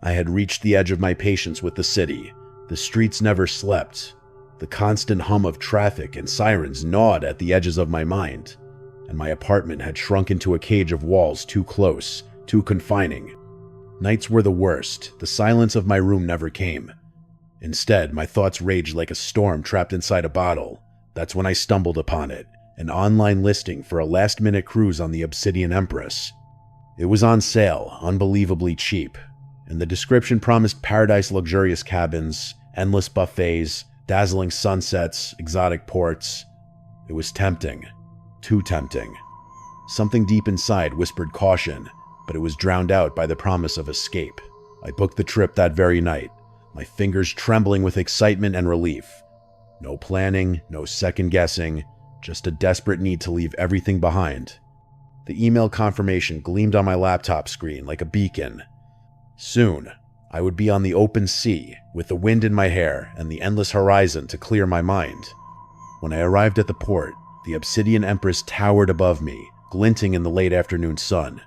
I had reached the edge of my patience with the city. The streets never slept. The constant hum of traffic and sirens gnawed at the edges of my mind, and my apartment had shrunk into a cage of walls too close, too confining. Nights were the worst. The silence of my room never came. Instead, my thoughts raged like a storm trapped inside a bottle. That's when I stumbled upon it, an online listing for a last-minute cruise on the Obsidian Empress. It was on sale, unbelievably cheap, and the description promised paradise luxurious cabins, endless buffets, dazzling sunsets, exotic ports. It was tempting. Too tempting. Something deep inside whispered caution, but it was drowned out by the promise of escape. I booked the trip that very night, my fingers trembling with excitement and relief. No planning, no second guessing, just a desperate need to leave everything behind. The email confirmation gleamed on my laptop screen like a beacon. Soon, I would be on the open sea, with the wind in my hair and the endless horizon to clear my mind. When I arrived at the port, the Obsidian Empress towered above me, glinting in the late afternoon sun.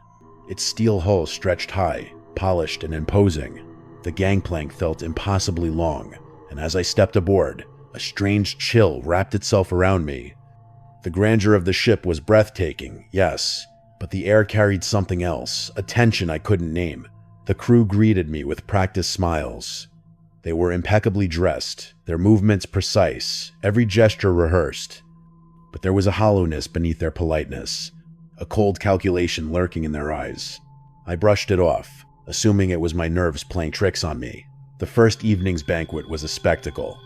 Its steel hull stretched high, polished and imposing. The gangplank felt impossibly long, and as I stepped aboard, a strange chill wrapped itself around me. The grandeur of the ship was breathtaking, yes, but the air carried something else, a tension I couldn't name. The crew greeted me with practiced smiles. They were impeccably dressed, their movements precise, every gesture rehearsed. But there was a hollowness beneath their politeness, a cold calculation lurking in their eyes. I brushed it off, assuming it was my nerves playing tricks on me. The first evening's banquet was a spectacle.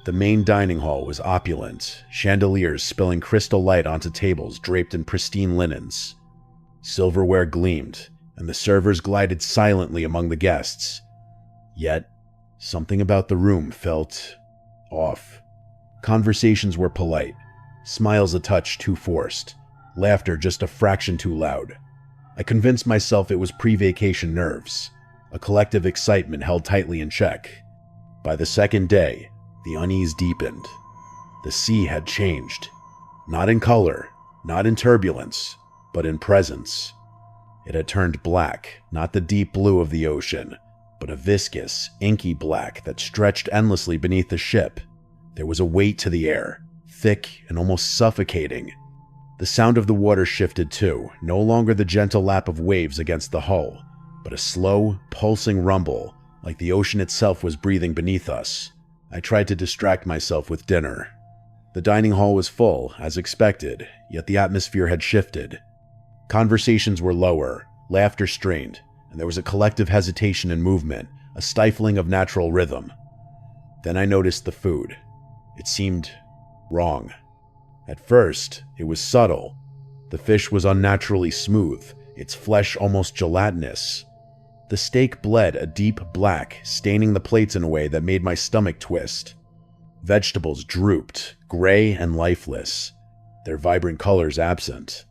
The main dining hall was opulent, chandeliers spilling crystal light onto tables draped in pristine linens. Silverware gleamed, and the servers glided silently among the guests. Yet, something about the room felt off. Conversations were polite, smiles a touch too forced, laughter just a fraction too loud. I convinced myself it was pre-vacation nerves, a collective excitement held tightly in check. By the second day, the unease deepened. The sea had changed. Not in color, not in turbulence, but in presence. It had turned black, not the deep blue of the ocean, but a viscous, inky black that stretched endlessly beneath the ship. There was a weight to the air, thick and almost suffocating. The sound of the water shifted too, no longer the gentle lap of waves against the hull, but a slow, pulsing rumble, like the ocean itself was breathing beneath us. I tried to distract myself with dinner. The dining hall was full, as expected, yet the atmosphere had shifted. Conversations were lower, laughter strained, and there was a collective hesitation in movement, a stifling of natural rhythm. Then I noticed the food. It seemed wrong. At first, it was subtle. The fish was unnaturally smooth, its flesh almost gelatinous. The steak bled a deep black, staining the plates in a way that made my stomach twist. Vegetables drooped, gray and lifeless, their vibrant colors absent.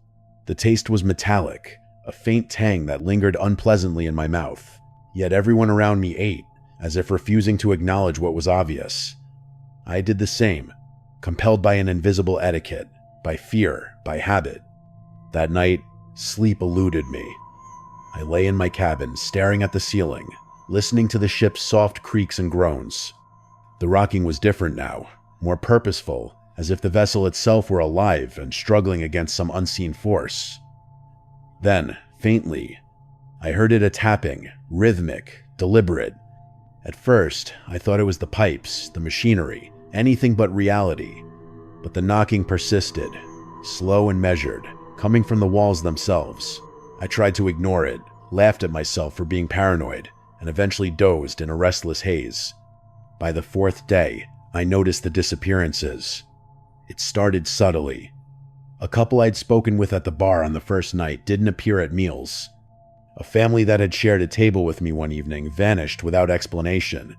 The taste was metallic, a faint tang that lingered unpleasantly in my mouth. Yet everyone around me ate, as if refusing to acknowledge what was obvious. I did the same, compelled by an invisible etiquette, by fear, by habit. That night, sleep eluded me. I lay in my cabin, staring at the ceiling, listening to the ship's soft creaks and groans. The rocking was different now, more purposeful, as if the vessel itself were alive and struggling against some unseen force. Then, faintly, I heard it a tapping, rhythmic, deliberate. At first, I thought it was the pipes, the machinery, anything but reality. But the knocking persisted, slow and measured, coming from the walls themselves. I tried to ignore it, laughed at myself for being paranoid, and eventually dozed in a restless haze. By the fourth day, I noticed the disappearances. It started subtly. A couple I'd spoken with at the bar on the first night didn't appear at meals. A family that had shared a table with me one evening vanished without explanation.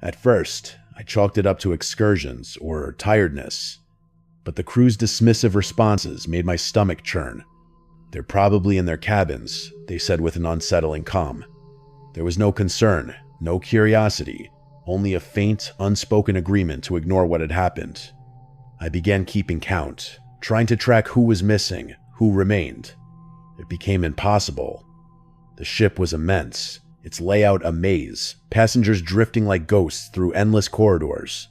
At first, I chalked it up to excursions or tiredness, but the crew's dismissive responses made my stomach churn. "They're probably in their cabins," they said with an unsettling calm. There was no concern, no curiosity, only a faint, unspoken agreement to ignore what had happened. I began keeping count, trying to track who was missing, who remained. It became impossible. The ship was immense, its layout a maze, passengers drifting like ghosts through endless corridors.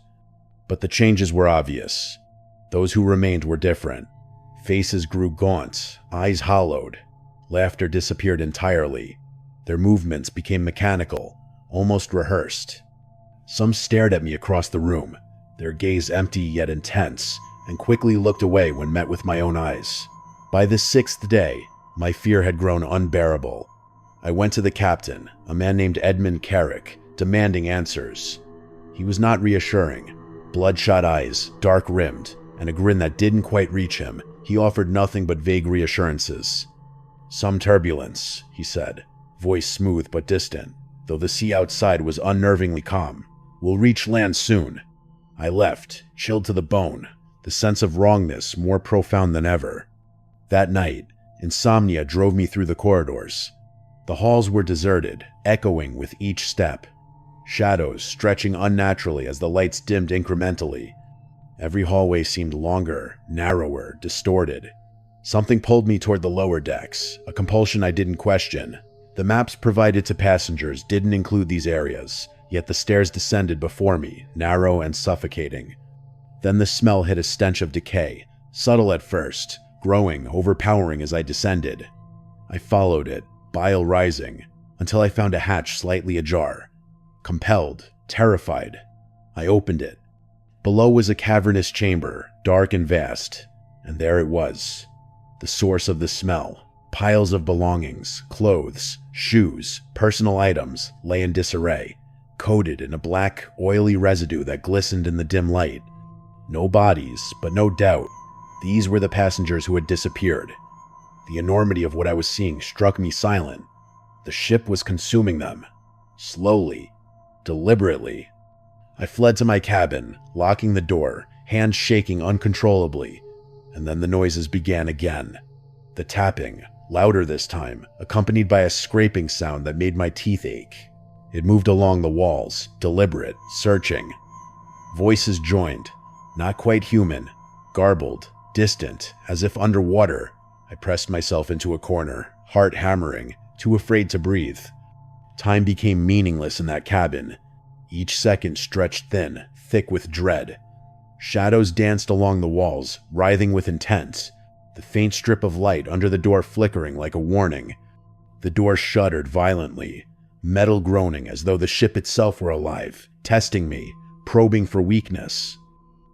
But the changes were obvious. Those who remained were different. Faces grew gaunt, eyes hollowed. Laughter disappeared entirely. Their movements became mechanical, almost rehearsed. Some stared at me across the room, their gaze empty yet intense, and quickly looked away when met with my own eyes. By the 6th day, my fear had grown unbearable. I went to the captain, a man named Edmund Carrick, demanding answers. He was not reassuring. Bloodshot eyes, dark-rimmed, and a grin that didn't quite reach him, he offered nothing but vague reassurances. "Some turbulence," he said, voice smooth but distant, though the sea outside was unnervingly calm. "We'll reach land soon." I left, chilled to the bone, the sense of wrongness more profound than ever. That night, insomnia drove me through the corridors. The halls were deserted, echoing with each step. Shadows stretching unnaturally as the lights dimmed incrementally. Every hallway seemed longer, narrower, distorted. Something pulled me toward the lower decks, a compulsion I didn't question. The maps provided to passengers didn't include these areas, yet the stairs descended before me, narrow and suffocating. Then the smell hit a stench of decay, subtle at first, growing, overpowering as I descended. I followed it, bile rising, until I found a hatch slightly ajar. Compelled, terrified, I opened it. Below was a cavernous chamber, dark and vast, and there it was. The source of the smell. Piles of belongings, clothes, shoes, personal items lay in disarray, coated in a black, oily residue that glistened in the dim light. No bodies, but no doubt, these were the passengers who had disappeared. The enormity of what I was seeing struck me silent. The ship was consuming them. Slowly, deliberately. I fled to my cabin, locking the door, hands shaking uncontrollably, and then the noises began again. The tapping, louder this time, accompanied by a scraping sound that made my teeth ache. It moved along the walls, deliberate, searching. Voices joined, not quite human, garbled, distant, as if underwater. I pressed myself into a corner, heart hammering, too afraid to breathe. Time became meaningless in that cabin. Each second stretched thin, thick with dread. Shadows danced along the walls, writhing with intent, the faint strip of light under the door flickering like a warning. The door shuddered violently, metal groaning as though the ship itself were alive, testing me, probing for weakness.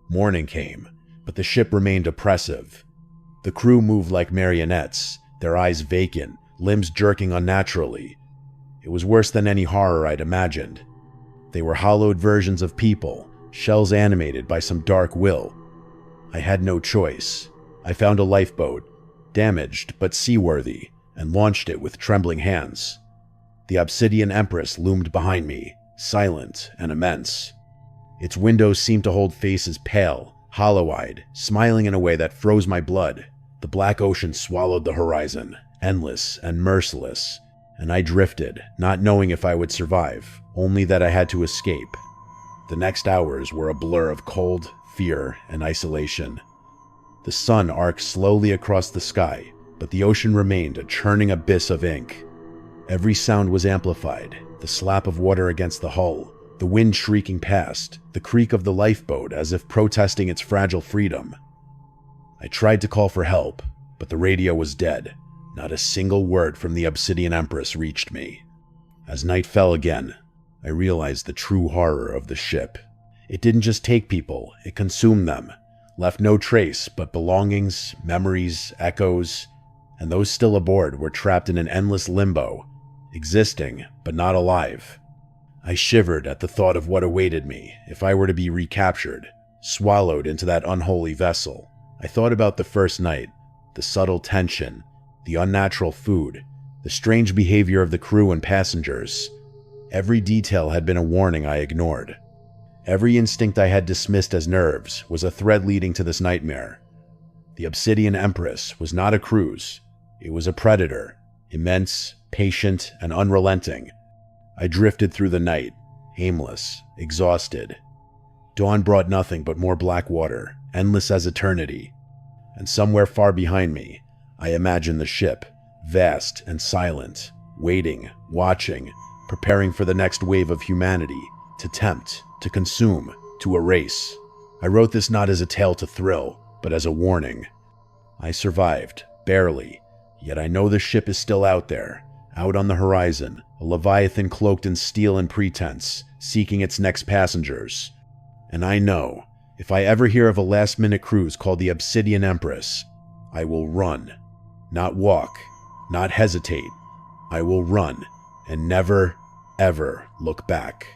Morning came, but the ship remained oppressive. The crew moved like marionettes, their eyes vacant, limbs jerking unnaturally. It was worse than any horror I'd imagined. They were hollowed versions of people, shells animated by some dark will. I had no choice. I found a lifeboat, damaged but seaworthy, and launched it with trembling hands. The Obsidian Empress loomed behind me, silent and immense. Its windows seemed to hold faces pale, hollow-eyed, smiling in a way that froze my blood. The black ocean swallowed the horizon, endless and merciless, and I drifted, not knowing if I would survive, only that I had to escape. The next hours were a blur of cold, fear, and isolation. The sun arced slowly across the sky, but the ocean remained a churning abyss of ink. Every sound was amplified, the slap of water against the hull, the wind shrieking past, the creak of the lifeboat as if protesting its fragile freedom. I tried to call for help, but the radio was dead. Not a single word from the Obsidian Empress reached me. As night fell again, I realized the true horror of the ship. It didn't just take people, it consumed them, left no trace but belongings, memories, echoes, and those still aboard were trapped in an endless limbo, existing but not alive. I shivered at the thought of what awaited me if I were to be recaptured, swallowed into that unholy vessel. I thought about the first night, the subtle tension, the unnatural food, the strange behavior of the crew and passengers. Every detail had been a warning I ignored. Every instinct I had dismissed as nerves was a thread leading to this nightmare. The Obsidian Empress was not a cruise. It was a predator, immense, patient, and unrelenting. I drifted through the night, aimless, exhausted. Dawn brought nothing but more black water, endless as eternity. And somewhere far behind me, I imagined the ship, vast and silent, waiting, watching, preparing for the next wave of humanity, to tempt, to consume, to erase. I wrote this not as a tale to thrill, but as a warning. I survived, barely, yet I know the ship is still out there, out on the horizon, a leviathan cloaked in steel and pretense, seeking its next passengers. And I know, if I ever hear of a last-minute cruise called the Obsidian Empress, I will run. Not walk, not hesitate. I will run and never, ever look back.